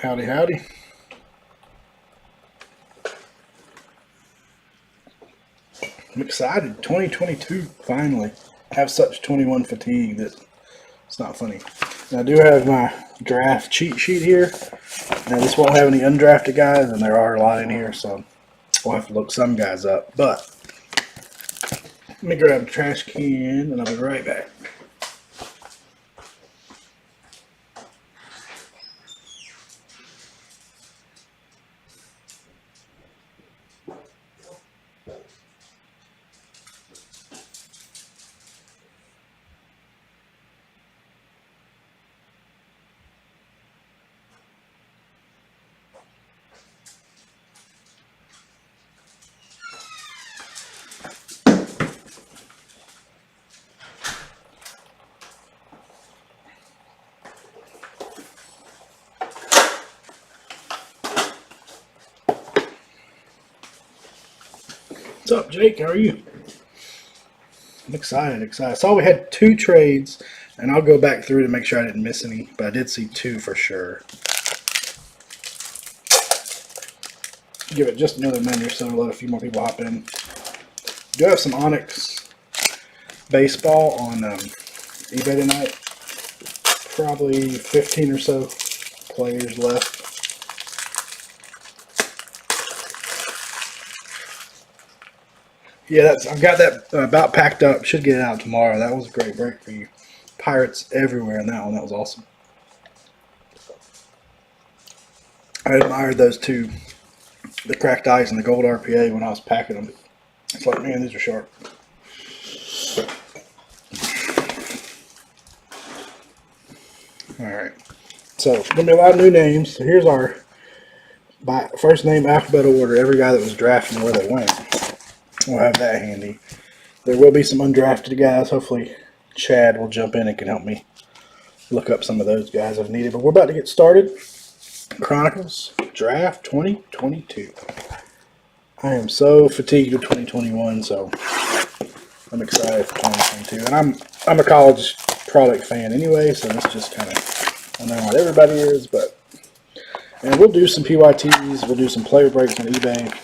Howdy, howdy. I'm excited. 2022, finally. I have such 21 fatigue that it's not funny. And I do have my draft cheat sheet here. Now, this won't have any undrafted guys, and there are a lot in here, so we'll have to look some guys up. But let me grab a trash can, and I'll be right back. What's up, Jake? How are you? I'm excited. I saw we had 2 trades, and I'll go back through to make sure I didn't miss any, but I did see 2 for sure. Give it just another minute or so to let a few more people hop in. Do have some Onyx baseball on eBay tonight. Probably 15 or so players left. Yeah, I've got that about packed up. Should get it out tomorrow. That was a great break for you. Pirates everywhere in that one. That was awesome. I admired those 2, the cracked ice and the gold RPA, when I was packing them. It's like, man, these are sharp. All right. So, going to be a lot of new names. So here's our by first name alphabetical order. Every guy that was drafted and where they went. We'll have that handy. There will be some undrafted guys. Hopefully, Chad will jump in and can help me look up some of those guys if needed. But we're about to get started. Chronicles Draft 2022. I am so fatigued with 2021, so I'm excited for 2022. And I'm a college product fan anyway, so this just kind of, I know not everybody is, but, and we'll do some PYTs, we'll do some player breaks on eBay.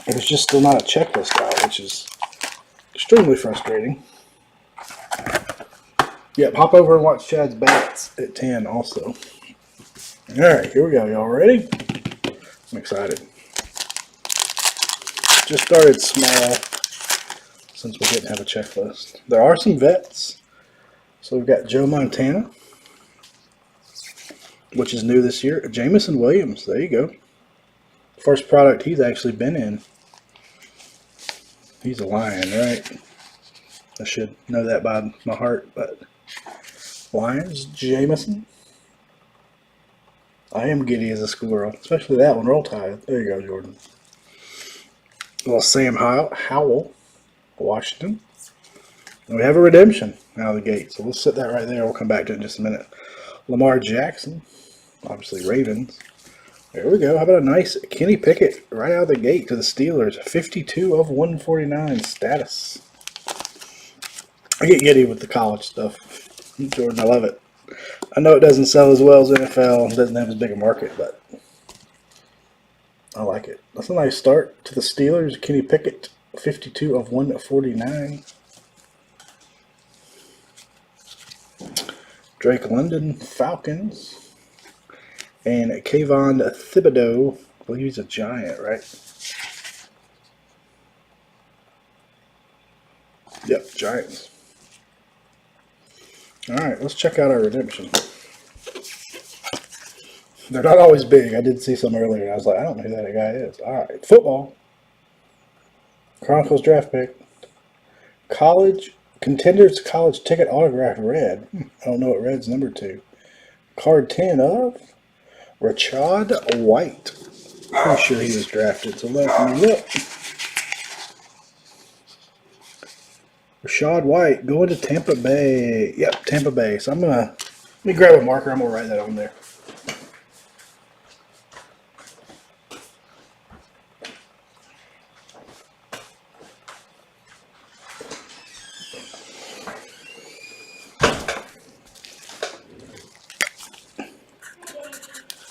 It's just still not a checklist out, which is extremely frustrating. Yep, hop over and watch Chad's bats at 10 also. All right, here we go. Y'all ready? I'm excited. Just started small since we didn't have a checklist. There are some vets. So we've got Joe Montana, which is new this year. Jamison Williams, there you go. First product he's actually been in. He's a Lion, right? I should know that by my heart, but Lions, Jamison. I am giddy as a squirrel, especially that one. Roll Tide. There you go, Jordan. Well, Sam Howell, Washington. And we have a redemption out of the gate, so we'll set that right there. We'll come back to it in just a minute. Lamar Jackson, obviously Ravens. There we go. How about a nice Kenny Pickett right out of the gate to the Steelers. 52 of 149 status. I get giddy with the college stuff. Jordan, I love it. I know it doesn't sell as well as NFL. It doesn't have as big a market, but I like it. That's a nice start to the Steelers. Kenny Pickett, 52 of 149. Drake London, Falcons. And Kayvon Thibodeau. I believe he's a Giant, right? Yep, Giants. Alright, let's check out our redemption. They're not always big. I did see some earlier, and I was like, I don't know who that guy is. Alright, football. Chronicles draft pick. College Contenders College Ticket Autograph Red. I don't know what Red's number 2. Card 10 of Rashad White. Pretty sure he was drafted, so let me look. Rashad White going to Tampa Bay. Yep, Tampa Bay. So let me grab a marker. I'm gonna write that on there.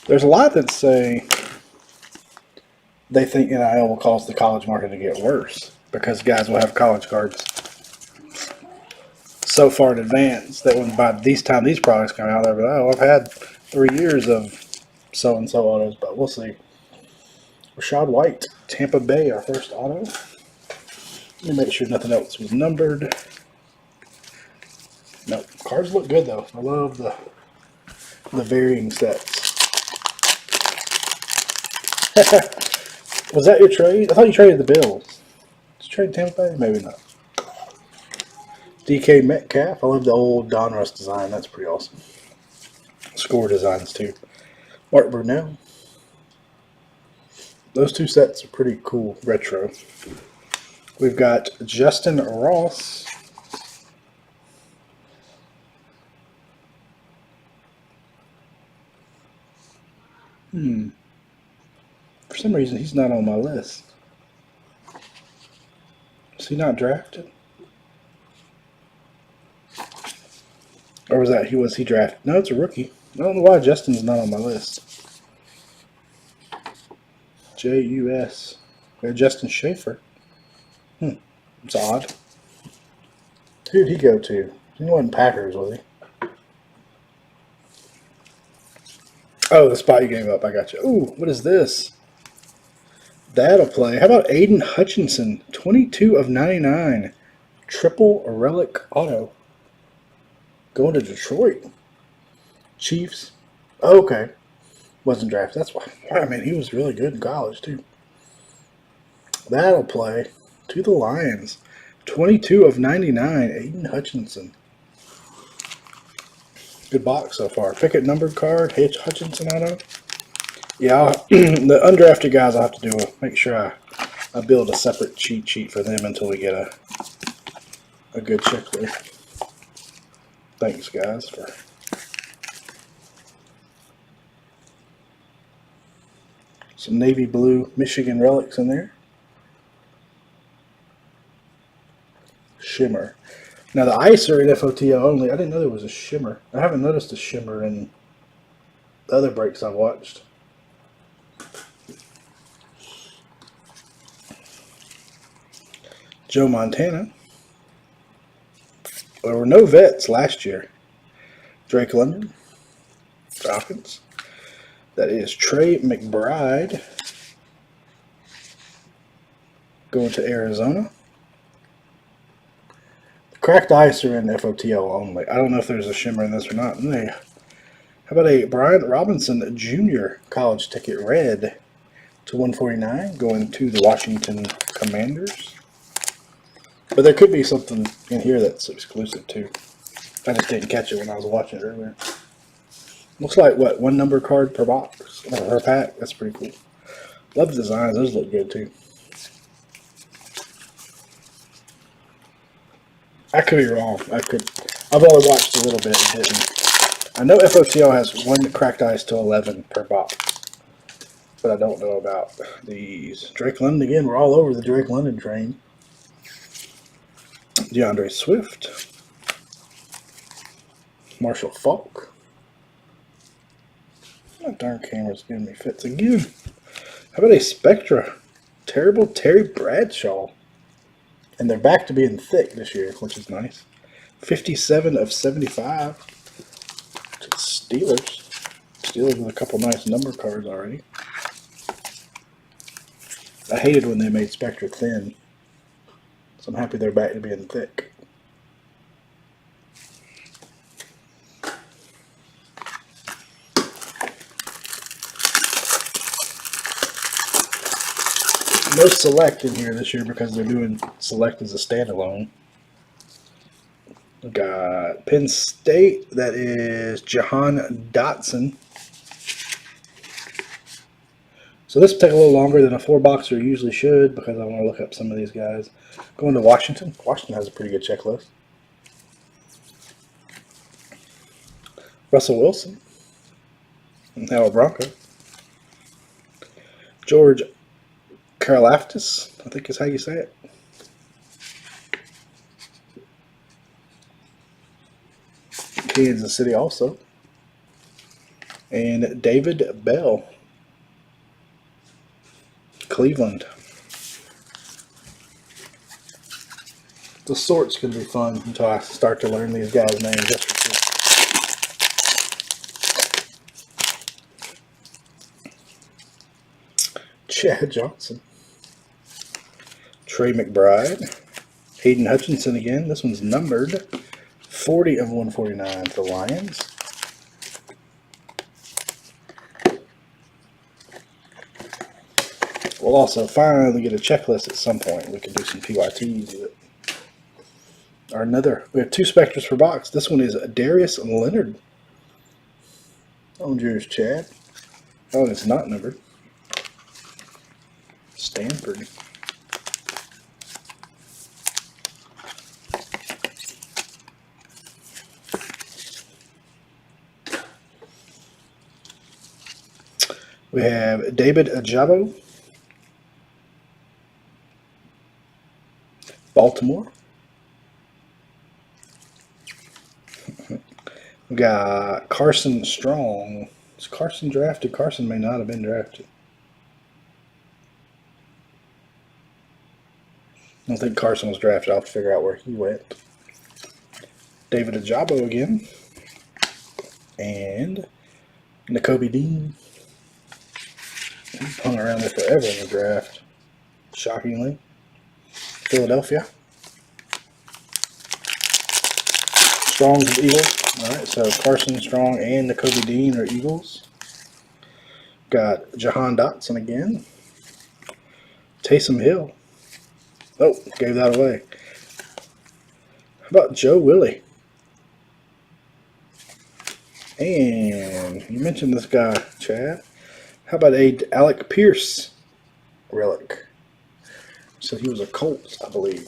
There's a lot that say they think NIL will cause the college market to get worse because guys will have college cards so far in advance that when by these products come out, they'll be like, oh, I've had 3 years of so-and-so autos, but we'll see. Rashad White, Tampa Bay, our first auto. Let me make sure nothing else was numbered. No, cards look good though. I love the varying sets. Was that your trade? I thought you traded the Bills. Did you trade Tampa Bay? Maybe not. DK Metcalf. I love the old Donruss design. That's pretty awesome. Score designs too. Mark Brunell. Those 2 sets are pretty cool. Retro. We've got Justin Ross. For some reason, he's not on my list. Is he not drafted? Or was that he drafted? No, it's a rookie. I don't know why Justin's not on my list. JUS. We have Justin Schaefer. It's odd. Who'd he go to? He wasn't Packers, was he? Oh, the spot you gave up. I got you. Ooh, what is this? That'll play. How about Aiden Hutchinson? 22 of 99. Triple relic auto. Going to Detroit. Chiefs. Oh, okay. Wasn't drafted. That's why. I mean, he was really good in college, too. That'll play. To the Lions. 22 of 99. Aiden Hutchinson. Good box so far. Picket numbered card. Hutchinson auto. Yeah, the undrafted guys I'll have to do make sure I build a separate cheat sheet for them until we get a good checklist. Thanks, guys, for some navy blue Michigan relics in there. Shimmer. Now the ice are in FOTO only. I didn't know there was a shimmer. I haven't noticed a shimmer in the other breaks I've watched. Joe Montana. There were no vets last year. Drake London. Falcons. That is Trey McBride. Going to Arizona. Cracked ice are in FOTO only. I don't know if there's a shimmer in this or not. How about a Brian Robinson Jr. college ticket red to 149 going to the Washington Commanders? But there could be something in here that's exclusive too. I just didn't catch it when I was watching it earlier. Looks like, what, 1 number card per box or per pack? That's pretty cool. Love the designs. Those look good too. I could be wrong. I've only watched a little bit and didn't. I know FOTO has 1 cracked ice to 11 per box. But I don't know about these. Drake London again. We're all over the Drake London train. DeAndre Swift. Marshall Faulk. That darn camera's giving me fits again. How about a Spectra? Terrible Terry Bradshaw. And they're back to being thick this year, which is nice. 57 of 75. Steelers. Steelers with a couple nice number cards already. I hated when they made Spectra thin, so I'm happy they're back to being thick. No Select in here this year because they're doing Select as a standalone. We've got Penn State, that is Jahan Dotson. So this will take a little longer than a 4-boxer usually should because I want to look up some of these guys. Going to Washington. Washington has a pretty good checklist. Russell Wilson. Now a Bronco. George Karlaftis, I think is how you say it. Kansas City also. And David Bell. Cleveland. The sort's going to be fun until I start to learn these guys' names. That's for sure. Chad Johnson. Trey McBride. Hayden Hutchinson again. This one's numbered 40 of 149 for the Lions. We'll also finally get a checklist at some point. We can do some PYTs with it. Or another. We have 2 Spectres per box. This one is Darius Leonard. On yours, Chad. Oh, and it's not numbered. Stanford. We have David Ajabo. Baltimore. We got Carson Strong. Is Carson drafted? Carson may not have been drafted. I don't think Carson was drafted. I'll have to figure out where he went. David Ajabo again. And Nakobe Dean. He hung around there forever in the draft. Shockingly. Philadelphia. Strong's Eagles. Alright, so Carson Strong and Nakobe Dean are Eagles. Got Jahan Dotson again. Taysom Hill. Oh, gave that away. How about Joe Willie? And you mentioned this guy, Chad. How about a Alec Pierce relic? So he was a Colts, I believe.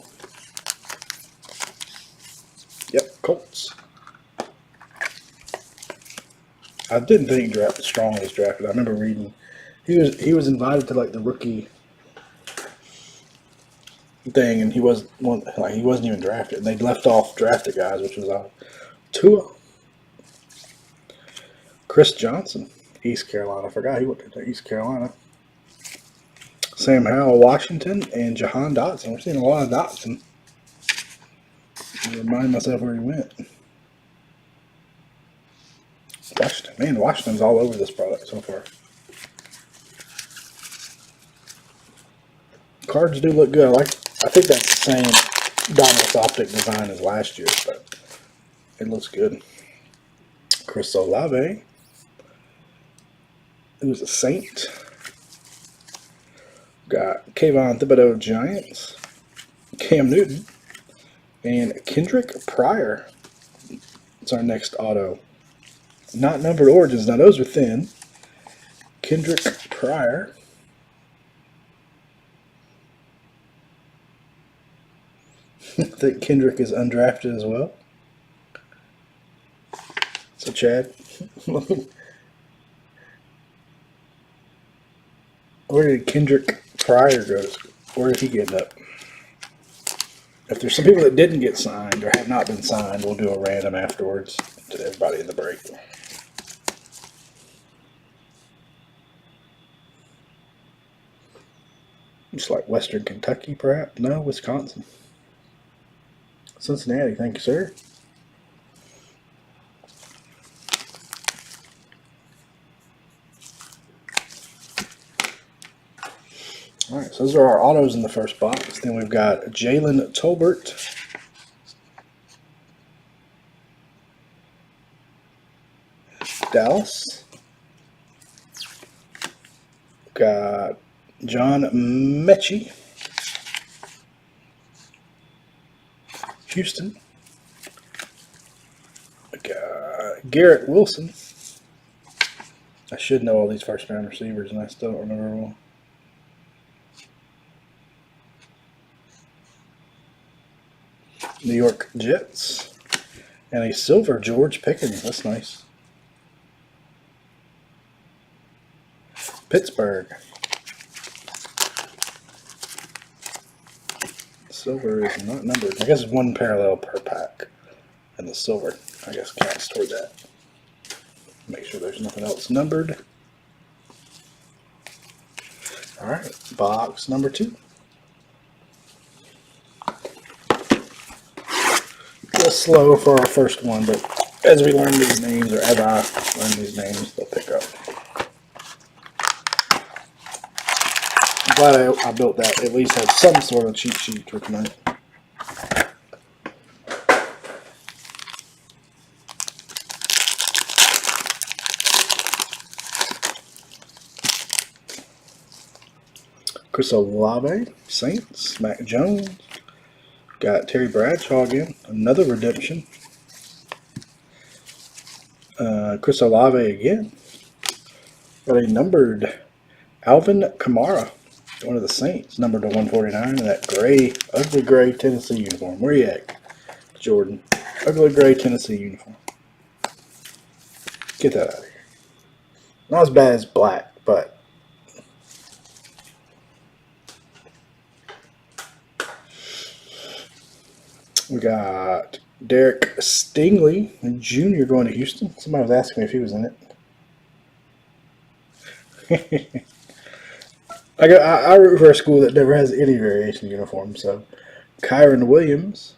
Yep, Colts. I didn't think Strong was drafted. I remember reading he was invited to like the rookie thing, and he wasn't even drafted. And they left off drafted guys, which was Tua, Chris Johnson, East Carolina. I forgot he went to East Carolina. Sam Howell, Washington, and Jahan Dotson. We're seeing a lot of Dotson. I remind myself where he went. Washington. Man, Washington's all over this product so far. Cards do look good. I think that's the same Dominus Optic design as last year, but it looks good. Chris Olave. Who's a Saint. Got Kayvon Thibodeau, Giants. Cam Newton. And Kendrick Pryor. It's our next auto. Not numbered origins. Now those are thin. Kendrick Pryor. I think Kendrick is undrafted as well. So Chad. Where did Kendrick Pryor go? Where did he end up? If there's some people that didn't get signed or have not been signed, we'll do a random afterwards to everybody in the break. Just like Western Kentucky, perhaps? No, Wisconsin. Cincinnati, thank you, sir. All right, so those are our autos in the first box. Then we've got Jalen Tolbert, Dallas. Got John Mechie, Houston. Got Garrett Wilson. I should know all these first round receivers, and I still don't remember them all. New York Jets. And a silver George Pickens. That's nice. Pittsburgh. Silver is not numbered. I guess it's one parallel per pack. And the silver, I guess, counts toward that. Make sure there's nothing else numbered. Alright, box number 2. A little slow for our first one, but as we learn these names, or as I learn these names, they'll pick up. I'm glad I built that. At least have some sort of cheat sheet for tonight. Chris Olave, Saints, Mac Jones. Got Terry Bradshaw again, another redemption. Chris Olave again. Got a numbered Alvin Kamara, one of the Saints, numbered to 149 in that gray, ugly gray Tennessee uniform. Where you at, Jordan? Ugly gray Tennessee uniform. Get that out of here. Not as bad as black, but we got Derek Stingley Jr. going to Houston. Somebody was asking me if he was in it. I root for a school that never has any variation uniform. So, Kyron Williams,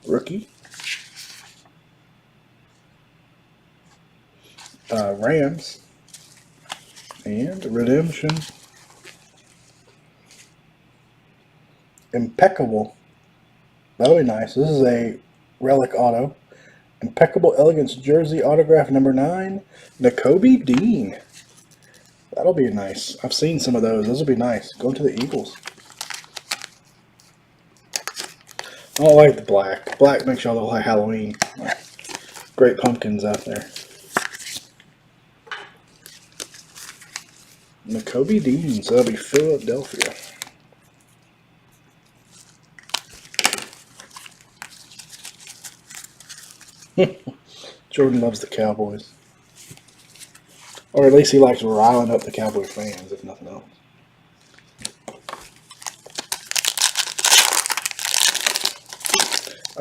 rookie. Rams. And redemption. Impeccable. That'll be nice. This is a relic auto. Impeccable Elegance jersey autograph number 9. Nakobe Dean. That'll be nice. I've seen some of those. Those will be nice. Going to the Eagles. I don't like the black. Black makes y'all look like Halloween. Great pumpkins out there. Nakobe Dean. So that'll be Philadelphia. Jordan loves the Cowboys. Or at least he likes riling up the Cowboy fans, if nothing else.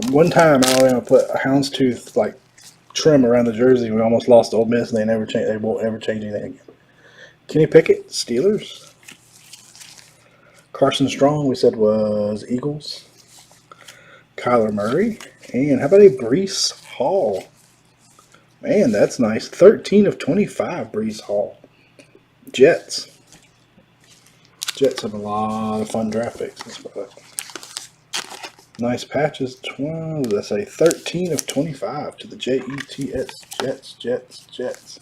One time Alabama put a houndstooth like trim around the jersey. We almost lost Ole Miss, and they never change. They won't ever change anything again. Kenny Pickett, Steelers. Carson Strong, we said was Eagles. Kyler Murray, and how about a Breece Hall? Man, that's nice. 13 of 25, Breece Hall. Jets. Jets have a lot of fun draft picks. Nice patches. Let's say 13 of 25 to the Jets. Jets.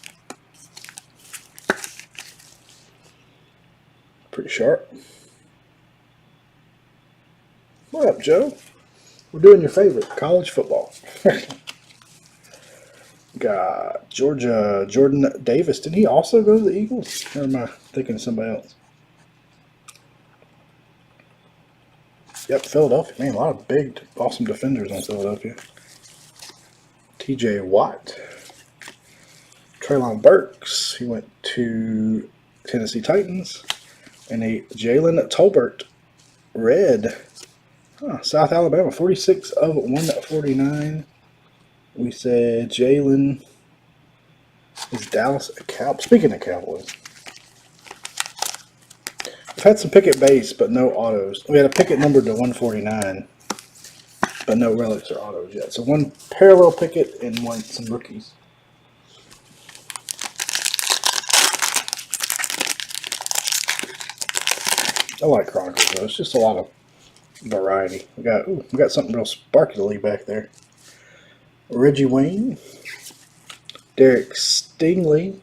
Pretty sharp. What up, Joe? We're doing your favorite, college football. Got Georgia, Jordan Davis. Didn't he also go to the Eagles? Or am I thinking of somebody else? Yep, Philadelphia. Man, a lot of big, awesome defenders on Philadelphia. TJ Watt. Treylon Burks. He went to Tennessee Titans. And a Jalen Tolbert. Red. South Alabama. 46 of 149. We said Jalen is Dallas a Cow. Speaking of Cowboys, we've had some Pickett base, but no autos. We had a Pickett numbered to 149, but no relics or autos yet. So one parallel Pickett and some rookies. I like Chronicles though. It's just a lot of variety. We got something real sparkly back there. Reggie Wayne, Derek Stingley.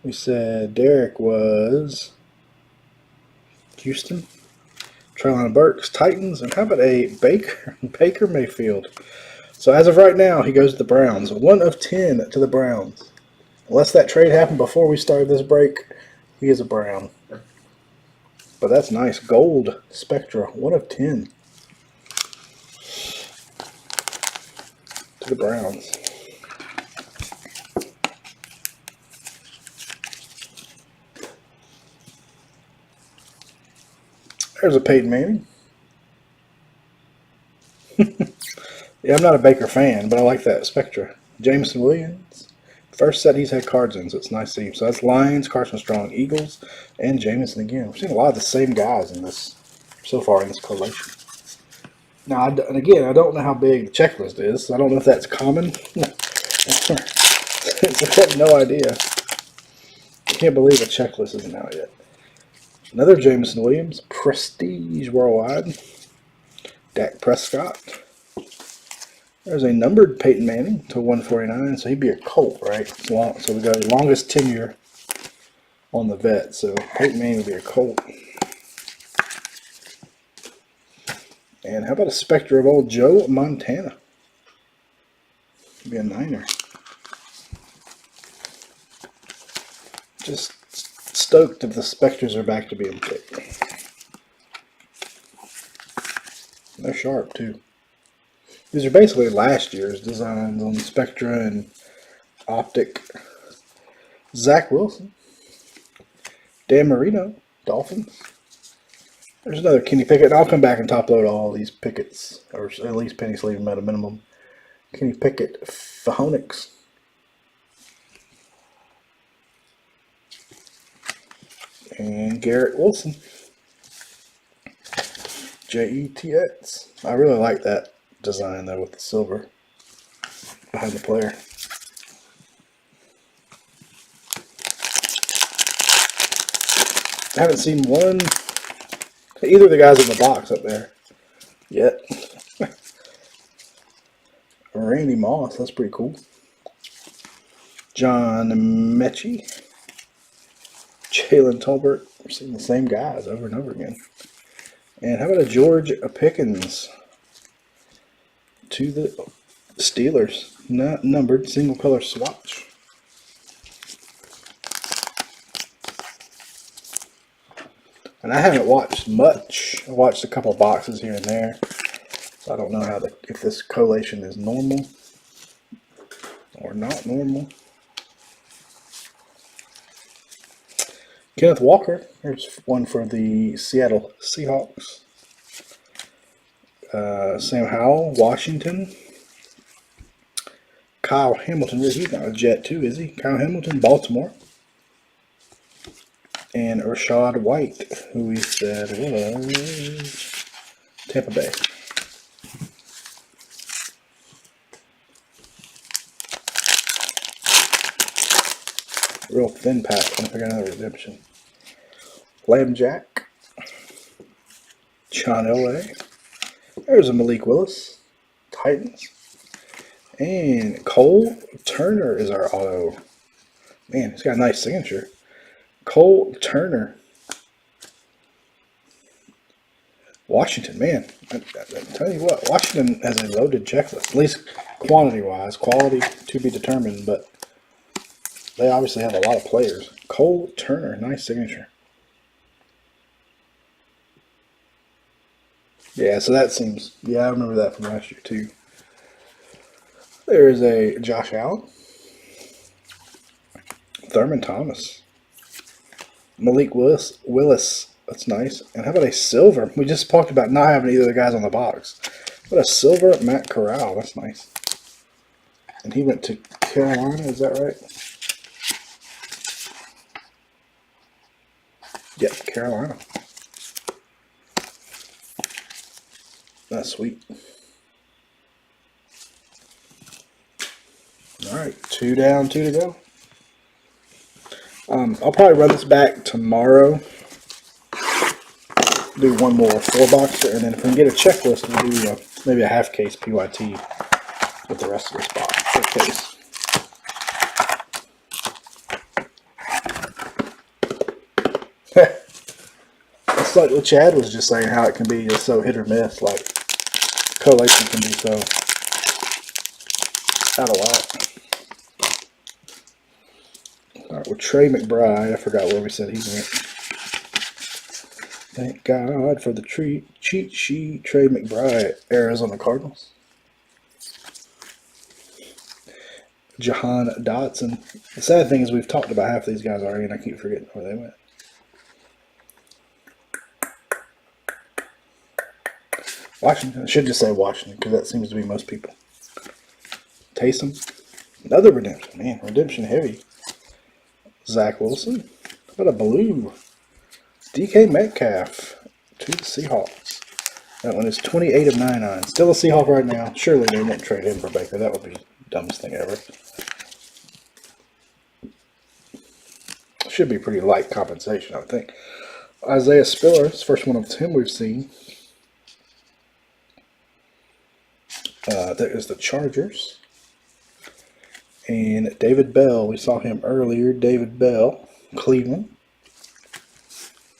We said Derek was Houston. Treylon Burks, Titans, and how about a Baker Mayfield? So as of right now, he goes to the Browns. 1 of 10 to the Browns. Unless that trade happened before we started this break, he is a Brown. But that's nice. Gold Spectra, 1 of 10 to the Browns. There's a Peyton Manning. Yeah, I'm not a Baker fan, but I like that Spectra. Jameson Williams. First set he's had cards in, so it's nice to see him. So that's Lions, Carson Strong, Eagles, and Jameson again. We're seeing a lot of the same guys in this so far in this collation. Now, and again, I don't know how big the checklist is. So I don't know if that's common. I have no idea. I can't believe a checklist isn't out yet. Another Jameson Williams, Prestige Worldwide. Dak Prescott. There's a numbered Peyton Manning to 149, so he'd be a Colt, right? So we got the longest tenure on the vet, so Peyton Manning would be a Colt. And how about a Spectre of old Joe Montana? Be a Niner. Just stoked if the Spectres are back to being thick. They're sharp too. These are basically last year's designs on Spectra and Optic. Zach Wilson. Dan Marino, Dolphins. There's another Kenny Pickett. I'll come back and top load all these Picketts, or at least penny sleeve them at a minimum. Kenny Pickett, Phahonix. And Garrett Wilson. JETX. I really like that design though with the silver behind the player. I haven't seen either of the guys in the box up there yet. Randy Moss, that's pretty cool. John Mechie. Jalen Tolbert. We're seeing the same guys over and over again. And how about a George Pickens to the Steelers? Not numbered, single color swatch. And I haven't watched much. I watched a couple boxes here and there. So I don't know if this collation is normal or not normal. Kenneth Walker. Here's one for the Seattle Seahawks. Sam Howell, Washington. Kyle Hamilton. He's not a Jet too, is he? Kyle Hamilton, Baltimore. And Rashad White, who we said was Tampa Bay. Real thin pack. I'm gonna pick another redemption. Lamb Jack. John Elway. There's a Malik Willis. Titans. And Cole Turner is our auto. Man, he's got a nice signature. Cole Turner. Washington, man. I tell you what, Washington has a loaded checklist, at least quantity-wise. Quality to be determined, but they obviously have a lot of players. Cole Turner, nice signature. Yeah, so that seems, yeah, I remember that from last year too. There's a Josh Allen. Thurman Thomas. Malik Willis. That's nice. And how about a silver? We just talked about not having either of the guys on the box. What a silver Matt Corral. That's nice. And he went to Carolina, is that right? Yep, Carolina. That's sweet. All right, 2 down, 2 to go. I'll probably run this back tomorrow. do one more 4-boxer, and then if we can get a checklist, we'll do maybe a half case PYT with the rest of this box or case. It's like what Chad was just saying, how it can be just so hit or miss. Like collation can be so out of whack. All right, with Trey McBride, I forgot where we said he went. Thank God for the cheat sheet. Trey McBride, Arizona Cardinals. Jahan Dotson. The sad thing is we've talked about half these guys already, and I keep forgetting where they went. Washington. I should just say Washington, because that seems to be most people. Taysom. Another redemption. Man, redemption heavy. Zach Wilson. What a blue. DK Metcalf to the Seahawks. That one is 28 of 99. Still a Seahawk right now. Surely they won't trade him for Baker. That would be the dumbest thing ever. Should be pretty light compensation, I would think. Isaiah Spiller. It's the first one of him we've seen. There is the Chargers. And David Bell. We saw him earlier. David Bell. Cleveland.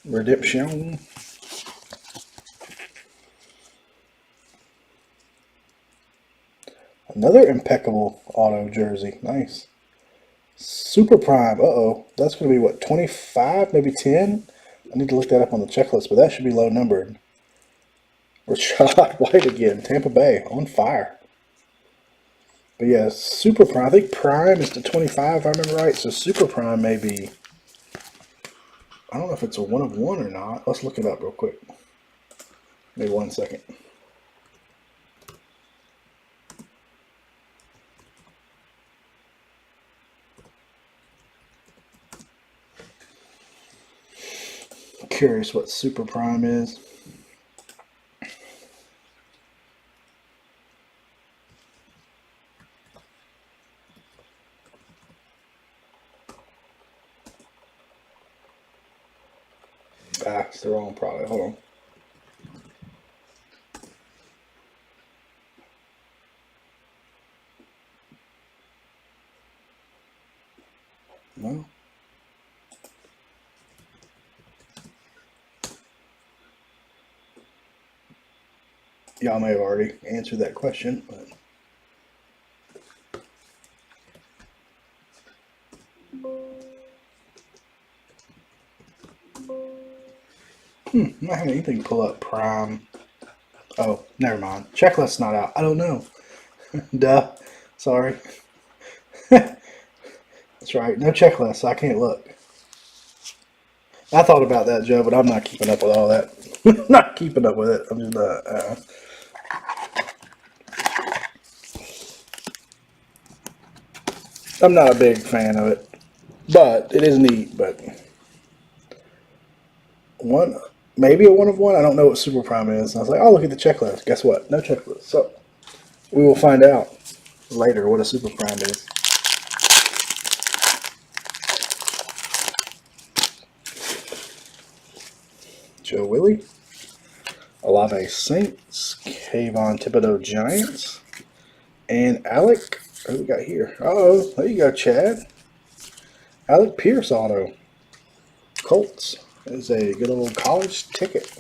Redemption. Another impeccable auto jersey. Nice. Super Prime. Uh-oh. That's going to be, what, 25? Maybe 10? I need to look that up on the checklist, but that should be low numbered. Rashad White again. Tampa Bay. On fire. But yeah, Super Prime. I think Prime is to 25, if I remember right. So Super Prime may be... I don't know if it's a 1 of 1 or not. Let's look it up real quick. Maybe 1 second. I'm curious what Super Prime is. Ah, it's the wrong product. Hold on. No. Y'all may have already answered that question, but not having anything pull up Prime. Oh, never mind. Checklist's not out. I don't know. Duh. Sorry. That's right. No checklist, so I can't look. I thought about that, Joe, but I'm not keeping up with all that. Not keeping up with it. I'm just I'm not a big fan of it, but it is neat. But maybe a 1 of 1. I don't know what Super Prime is. And I was like, oh, look at the checklist. Guess what? No checklist. So we will find out later what a Super Prime is. Joe Willie. Olave Saints. Kayvon Thibodeau Giants. And Alec. What do we got here? Oh, there you go, Chad. Alec Pierce auto. Colts. Is a good old college ticket.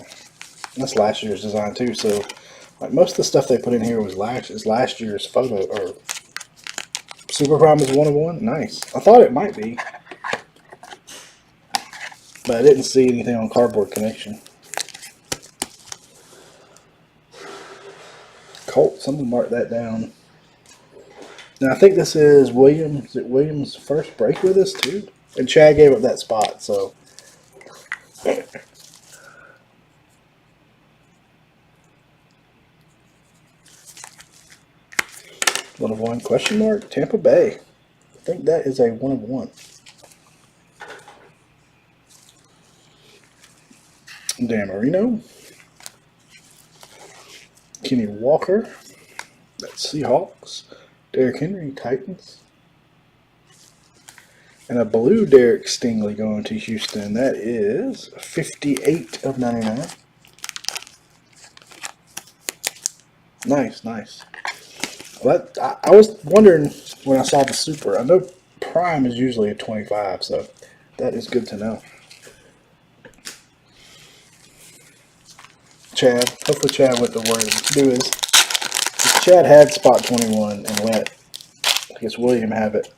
That's last year's design too. So, like most of the stuff they put in here was last year's photo or Super Prime is 1 of 1. Nice. I thought it might be, but I didn't see anything on Cardboard Connection. Colts. I'm gonna mark that down. Now I think this is Williams. Is it Williams' first break with us too? And Chad gave up that spot, so. 1 of 1 question mark. Tampa Bay. I think that is a 1 of 1. Dan Marino. Kenny Walker. That's Seahawks. Derrick Henry, Titans. And a blue Derek Stingley going to Houston. That is 58 of 99. Nice, nice. Well, I was wondering when I saw the Super. I know Prime is usually a 25, so that is good to know. Chad. Hopefully Chad went to word to do is Chad had spot 21 and let, I guess, William have it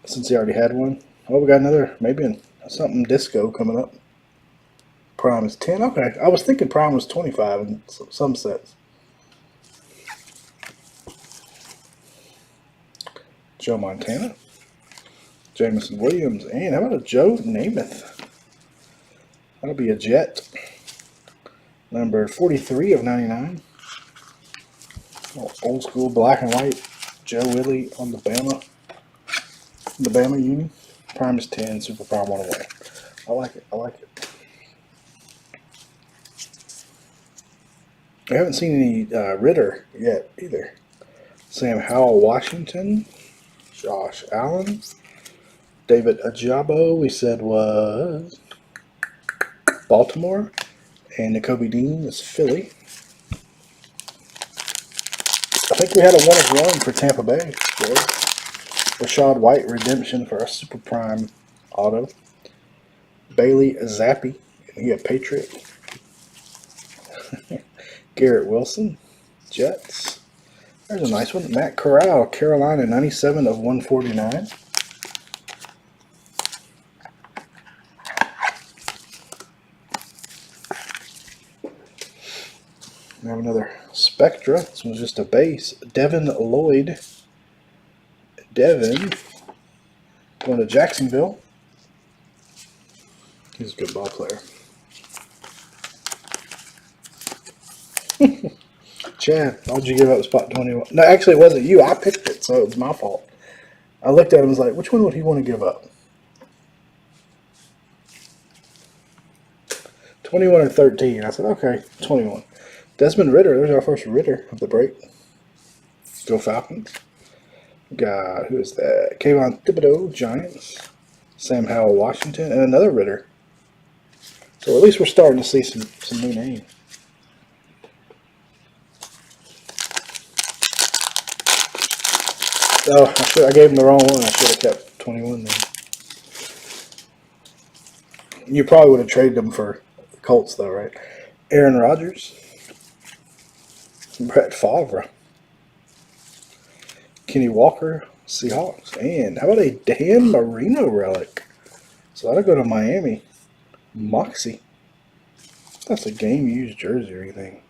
since he already had one. Oh, we got another, maybe something disco coming up. Prime is 10. Okay. I was thinking Prime was 25 in some sets. Joe Montana. Jameson Williams. And how about a Joe Namath? That'll be a Jet. Number 43 of 99. Old school black and white. Joe Willie on the Bama uni. Prime is 10. Super Prime 1 away. I like it. I like it. I haven't seen any Ritter yet either. Sam Howell, Washington. Josh Allen. David Ajabo, we said was Baltimore. And Nakobe Dean is Philly. I think we had a 1 of 1 for Tampa Bay. Rashad White redemption for a Super Prime auto. Bailey Zappi, he a Patriot. Garrett Wilson, Jets. There's a nice one. Matt Corral, Carolina, 97 of 149. We have another Spectra. This one's just a base. Devin Lloyd. Devin going to Jacksonville. He's a good ball player. Chad, why'd you give up spot 21? No, actually, it wasn't you. I picked it, so it was my fault. I looked at him and was like, which one would he want to give up? 21 or 13. I said, okay, 21. Desmond Ritter. There's our first Ritter of the break. Go Falcons. Got, who is that? Kayvon Thibodeau, Giants. Sam Howell, Washington. And another Ritter. So at least we're starting to see some new names. Oh, I gave him the wrong one. I should have kept 21 then. You probably would have traded them for the Colts, though, right? Aaron Rodgers. Brett Favre. Kenny Walker, Seahawks. And how about a Dan Marino relic? So that'll go to Miami. Moxie. That's a game-used jersey or anything.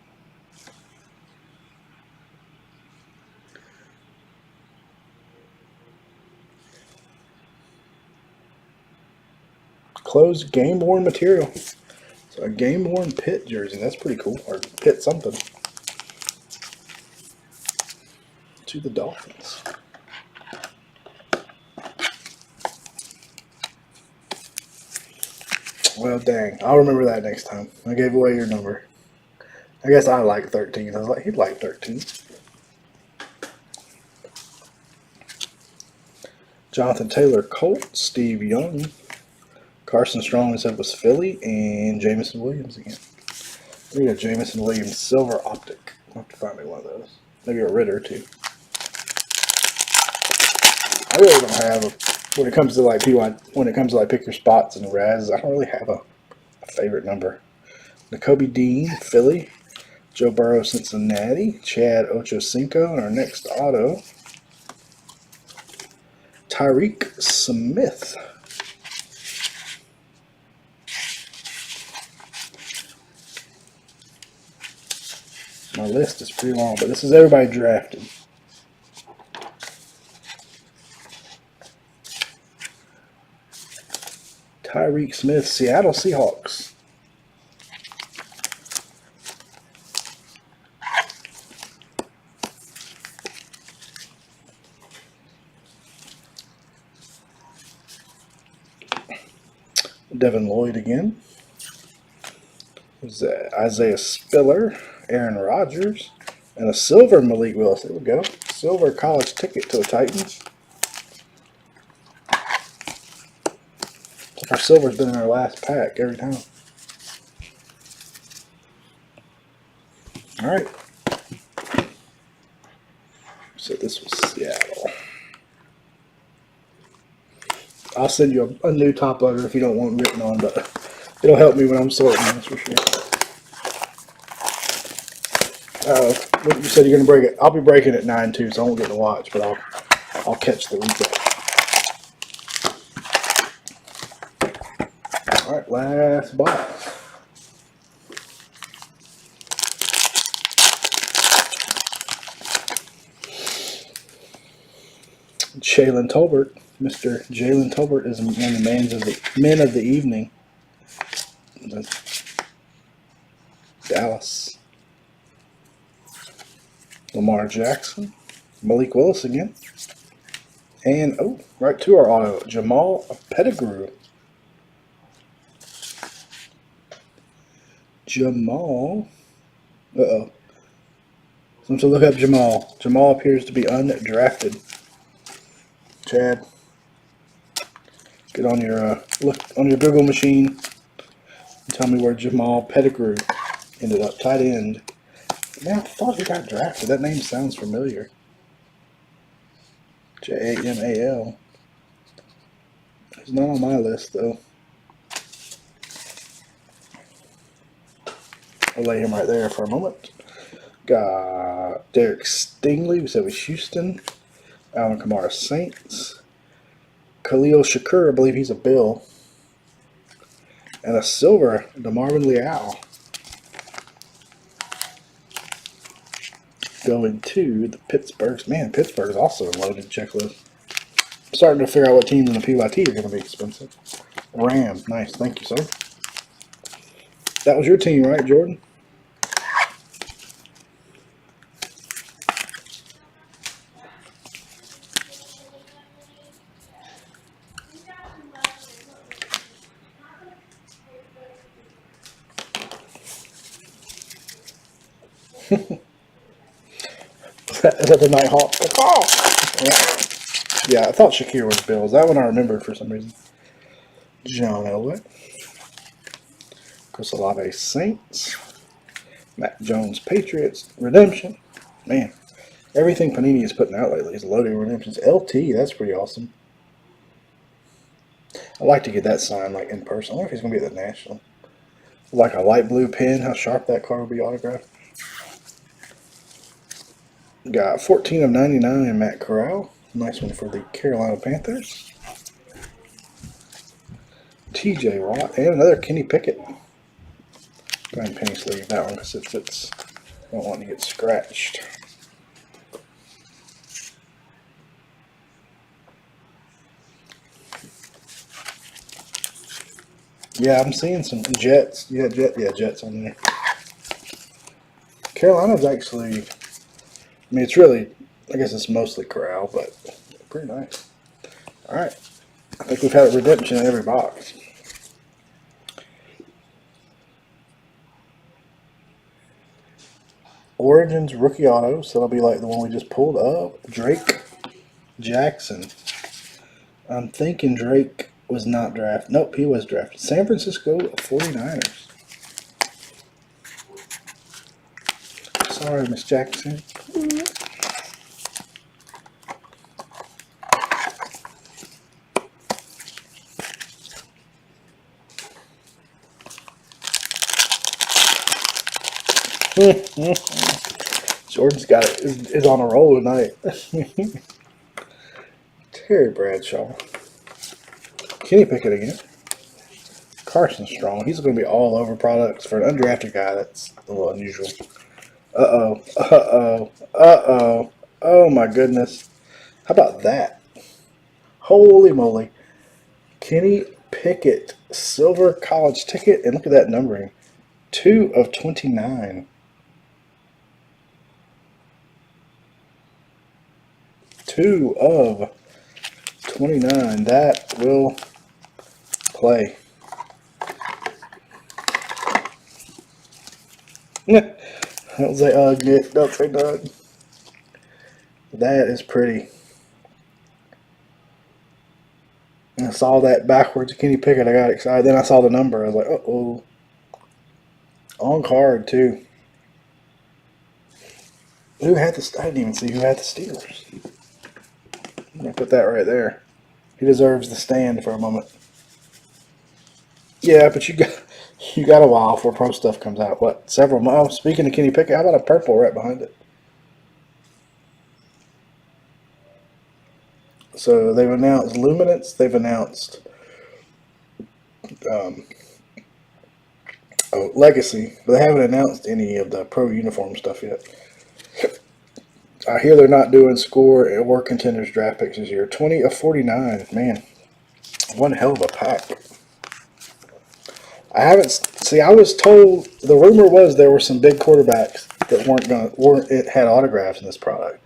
Closed game-worn material. So a game-worn Pitt jersey. That's pretty cool. Or Pitt something. To the Dolphins. Well, dang. I'll remember that next time. I gave away your number. I guess I like 13. I was like, he'd like 13. Jonathan Taylor, Colt. Steve Young. Carson Strong, we said, was Philly. And Jameson Williams again. We got Jameson Williams Silver Optic. I'll have to find me one of those. Maybe a Ritter, too. I really don't have a, when it comes to like pick your spots and Raz, I don't really have a favorite number. Nakobe Dean, Philly. Joe Burrow, Cincinnati. Chad Ochocinco, and our next auto. Tyreek Smith. My list is pretty long, but this is everybody drafted. Tyreek Smith, Seattle Seahawks. Devin Lloyd again. Who's that? Isaiah Spiller, Aaron Rodgers, and a silver Malik Willis. There we go. Silver college ticket to the Titans. Our silver's been in our last pack every time. All right. So this was Seattle. I'll send you a new top loader if you don't want it written on, but it'll help me when I'm sorting, that's for sure. You said you're gonna break it. I'll be breaking at 9 too, so I won't get to watch, but I'll catch the replay. All right, last box. Jalen Tolbert. Mr. Jalen Tolbert is one of the men of the evening. Dallas. Lamar Jackson. Malik Willis again. And, right to our auto, Jamal Pettigrew. Jamal. Uh-oh. Someone to look up Jamal. Jamal appears to be undrafted. Chad, get on your look on your Google machine and tell me where Jamal Pettigrew ended up. Tight end. Man, I thought he got drafted. That name sounds familiar. Jamal. He's not on my list though. I'll lay him right there for a moment. Got Derek Stingley. We said was Houston. Alvin Kamara Saints. Khalil Shakur, I believe he's a Bill. And a silver, DeMarvin Leal. Going to the Pittsburghs. Man, Pittsburgh is also a loaded checklist. I'm starting to figure out what teams in the PYT are going to be expensive. Rams, nice. Thank you, sir. That was your team, right, Jordan? Is that the Nighthawk? Oh! Yeah, I thought Shakir was Bills. That one I remembered for some reason. John Elway. Chris Olave Saints. Mac Jones Patriots. Redemption. Man, everything Panini is putting out lately is loading redemptions. LT, that's pretty awesome. I'd like to get that signed like in person. I wonder if he's going to be at the National. Like a light blue pen, how sharp that card will be autographed. Got 14 of 99, Matt Corral. Nice one for the Carolina Panthers. TJ Watt and another Kenny Pickett. Go ahead and penny sleeve that one because it's I don't want to get scratched. Yeah, I'm seeing some Jets. Jets on there. Carolina's actually, I mean, it's really, I guess it's mostly Corral, but pretty nice. All right. I think we've had a redemption in every box. Origins rookie auto, so that'll be like the one we just pulled up. Drake Jackson. I'm thinking Drake was not drafted. Nope, he was drafted. San Francisco 49ers. Sorry, Miss Jackson. Jordan's got it. Is on a roll tonight. Terry Bradshaw. Kenny Pickett again. Carson Strong. He's going to be all over products for an undrafted guy. That's a little unusual. Oh my goodness. How about that? Holy moly. Kenny Pickett. Silver college ticket. And look at that numbering. 2 of 29. 2 of 29. That will play. Don't say ugly. Don't say none. That is pretty. I saw that backwards Kenny Pickett. I got excited. Then I saw the number. I was like, uh-oh. On card, too. Who had the? I didn't even see who had the Steelers. I'm gonna put that right there. He deserves the stand for a moment. Yeah, but you got a while before pro stuff comes out. What? Several months. Speaking of Kenny Pickett, how about a purple right behind it? So they've announced Luminance. They've announced um, Legacy, but they haven't announced any of the pro uniform stuff yet. I hear they're not doing score or contenders draft picks this year. 20 of 49. Man, one hell of a pack. I haven't see. I was told the rumor was there were some big quarterbacks that weren't it had autographs in this product.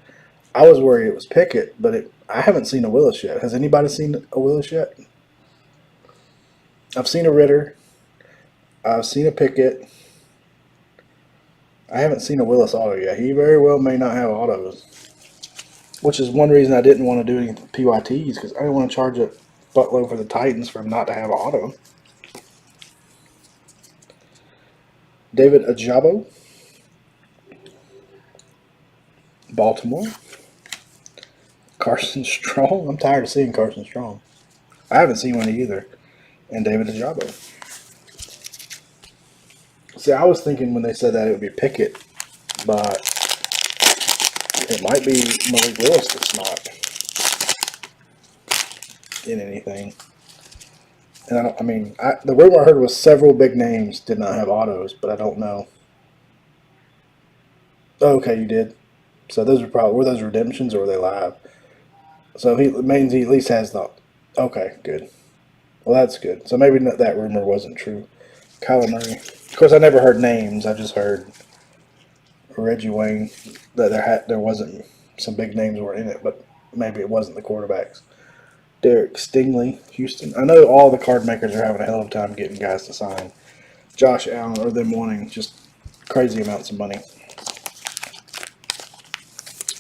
I was worried it was Pickett, but I haven't seen a Willis yet. Has anybody seen a Willis yet? I've seen a Ritter. I've seen a Pickett. I haven't seen a Willis auto yet. He very well may not have autos, which is one reason I didn't want to do any PYTs because I didn't want to charge a buttload for the Titans for him not to have an auto. David Ajabo, Baltimore. Carson Strong. I'm tired of seeing Carson Strong. I haven't seen one either. And David Ajabo. See, I was thinking when they said that it would be Pickett, but it might be Malik Willis that's not in anything. And the rumor I heard was several big names did not have autos, but I don't know. Oh, okay, you did. So those were those redemptions or were they live? So it means he at least has the. Okay, good. Well, that's good. So maybe that rumor wasn't true. Kyler Murray. Of course, I never heard names. I just heard Reggie Wayne that there wasn't some big names were in it, but maybe it wasn't the quarterbacks. Derek Stingley, Houston. I know all the card makers are having a hell of a time getting guys to sign. Josh Allen, or them wanting just crazy amounts of money.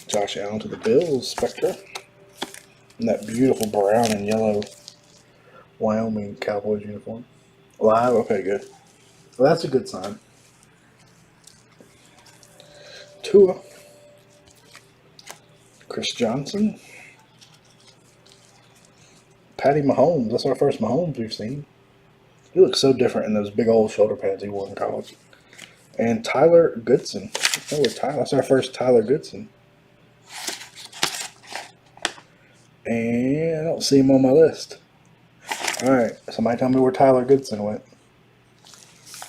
Josh Allen to the Bills, Spectra. And that beautiful brown and yellow Wyoming Cowboys uniform. Live? Okay, good. Well, that's a good sign. Tua. Chris Johnson. Patty Mahomes. That's our first Mahomes we've seen. He looks so different in those big old shoulder pads he wore in college. And Tyler Goodson. Oh, that's our first Tyler Goodson. And I don't see him on my list. Alright, somebody tell me where Tyler Goodson went.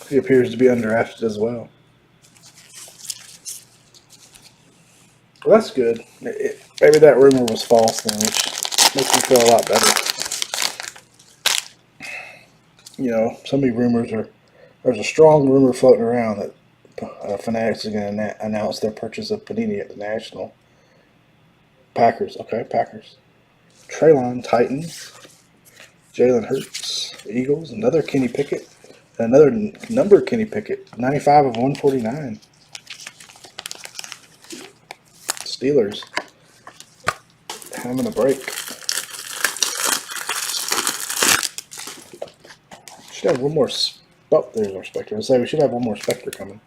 He appears to be undrafted as well. Well, that's good. Maybe that rumor was false then, which makes me feel a lot better. You know, some of these rumors there's a strong rumor floating around that Fanatics are going to announce their purchase of Panini at the National. Packers, okay, Packers. Traylon, Titans. Jalen Hurts, Eagles. Another Kenny Pickett. Another number Kenny Pickett. 95 of 149. Steelers. Having a break. Should have one more. Oh, there's our Spectre. I say we should have one more Spectre coming.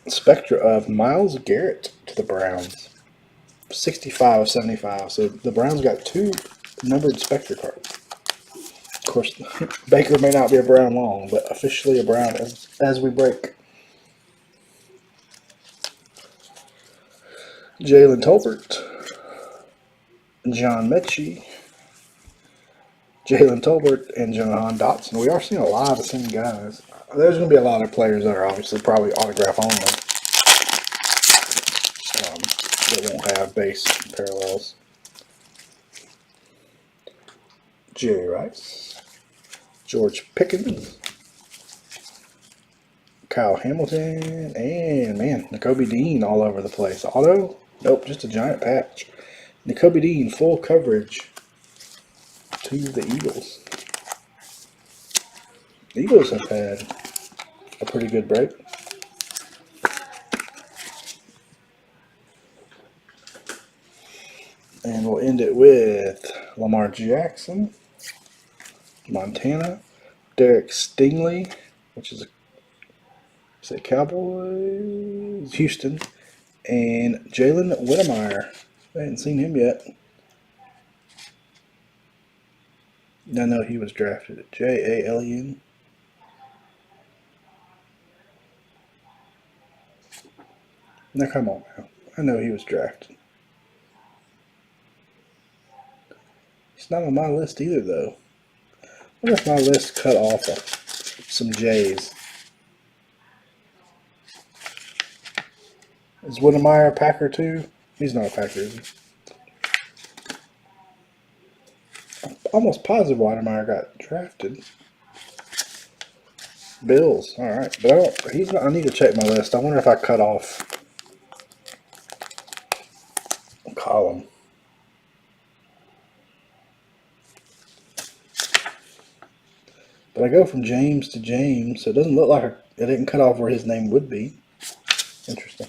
Spectre of Myles Garrett to the Browns. 65 of 75. So the Browns got two numbered Spectre cards. Of course, Baker may not be a Brown long, but officially a Brown as we break. Jalen Tolbert. John Mechie. Jalen Tolbert and Jahan Dotson. We are seeing a lot of the same guys. There's going to be a lot of players that are obviously probably autograph only. That won't have base parallels. Jerry Rice. George Pickens. Kyle Hamilton. And, man, Nakobe Dean all over the place. Auto? Nope, just a giant patch. Nakobe Dean, full coverage to the Eagles. The Eagles have had a pretty good break. And we'll end it with Lamar Jackson, Montana, Derek Stingley, which is a Cowboys, Houston, and Jalen Whittemire. I hadn't seen him yet. I know he was drafted at Jalen. Now come on now. I know he was drafted. He's not on my list either though. What if my list cut off some J's? Is Whittemire a Packer too? He's not a Packer, is he? I'm almost positive Whittemire got drafted. Bills, all right, but I don't. He's not. I need to check my list. I wonder if I cut off a column. But I go from James to James, so it doesn't look like it didn't cut off where his name would be. Interesting.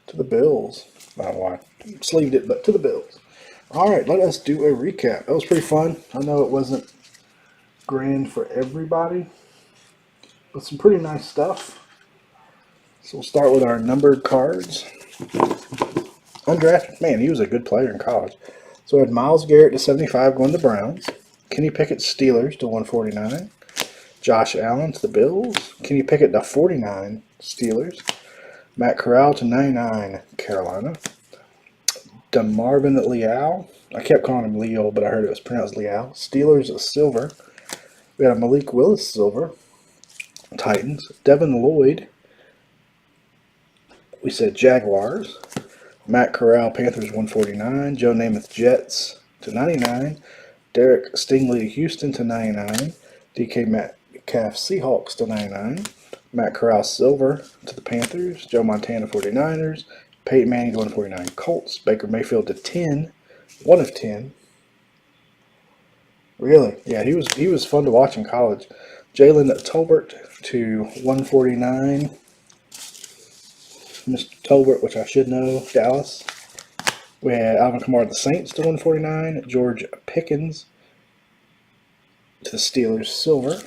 To the Bills. I don't know why I sleeved it, but to the Bills. All right, let us do a recap. That was pretty fun. I know it wasn't grand for everybody, but some pretty nice stuff. So we'll start with our numbered cards. Undrafted, man, he was a good player in college. So we had Myles Garrett to 75 going to the Browns. Kenny Pickett Steelers to 149. Josh Allen to the Bills. Kenny Pickett to 49 Steelers. Matt Corral to 99 Carolina. DeMarvin Leal. I kept calling him Leo, but I heard it was pronounced Leal. Steelers silver. We had a Malik Willis silver. Titans. Devin Lloyd. We said Jaguars. Matt Corral Panthers 149. Joe Namath Jets to 99. Derek Stingley to Houston to 99. DK Metcalf Seahawks to 99. Matt Corral silver to the Panthers. Joe Montana 49ers. Peyton Manning to 149 Colts. Baker Mayfield to 10. 1 of 10. Really? Yeah, he was fun to watch in college. Jalen Tolbert to 149. Mr. Tolbert, which I should know, Dallas. We had Alvin Kamara the Saints to 149. George Pickens to the Steelers silver.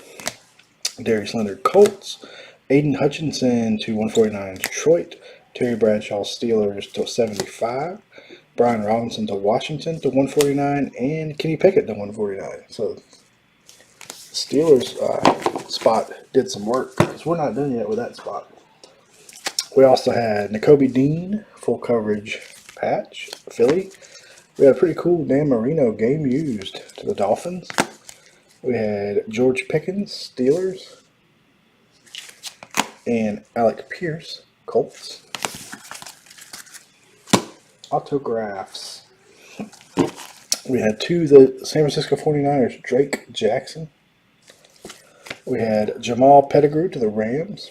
Darius Leonard Colts. Aiden Hutchinson to 149 Detroit. Terry Bradshaw Steelers to 75. Brian Robinson to Washington to 149. And Kenny Pickett to 149. So the Steelers spot did some work because we're not done yet with that spot. We also had Nakobe Dean, full coverage patch, Philly. We had a pretty cool Dan Marino game used to the Dolphins. We had George Pickens, Steelers. And Alec Pierce, Colts. Autographs. We had two of the San Francisco 49ers, Drake Jackson. We had Jamal Pettigrew to the Rams.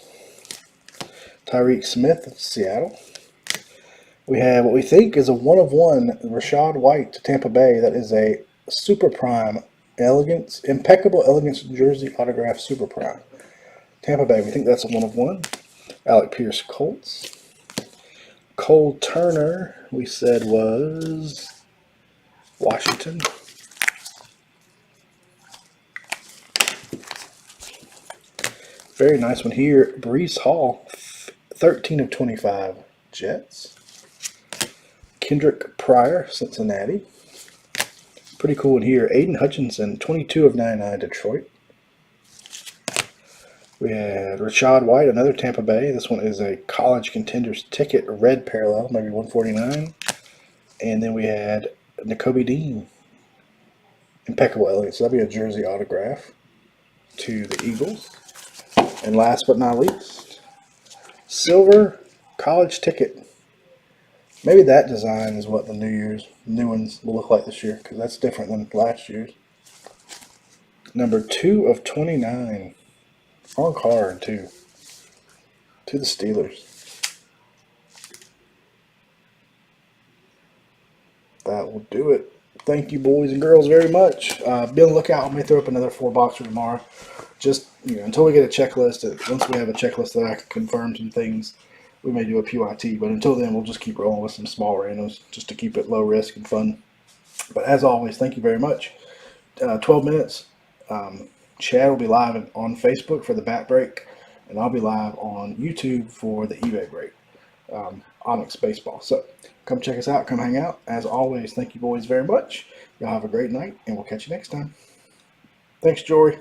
Tyreek Smith of Seattle. We have what we think is a 1-of-1 Rashad White to Tampa Bay. That is a Super Prime Elegance, Impeccable Elegance Jersey Autograph Super Prime. Tampa Bay, we think that's a 1-of-1. Alec Pierce Colts. Cole Turner, we said was Washington. Very nice one here. Breece Hall, 13 of 25 Jets. Kendrick Pryor, Cincinnati. Pretty cool one here. Aiden Hutchinson, 22 of 99 Detroit. We had Rashad White, another Tampa Bay. This one is a college contenders ticket, red parallel, maybe 149. And then we had Nakobe Dean, Impeccable Elegance. So that'd be a jersey autograph to the Eagles. And last but not least, silver college ticket. Maybe that design is what the new ones will look like this year, because that's different than last year's. Number 2 of 29. On card, too. To the Steelers. That will do it. Thank you, boys and girls, very much. Be on the lookout. I may throw up another 4-boxer tomorrow. Just until we get a checklist. Once we have a checklist that I can confirm some things, we may do a PYT. But until then, we'll just keep rolling with some small randoms just to keep it low risk and fun. But as always, thank you very much. 12 minutes. Chad will be live on Facebook for the bat break, and I'll be live on YouTube for the eBay break. Onyx Baseball. So come check us out. Come hang out. As always, thank you boys very much. Y'all have a great night, and we'll catch you next time. Thanks, Jory.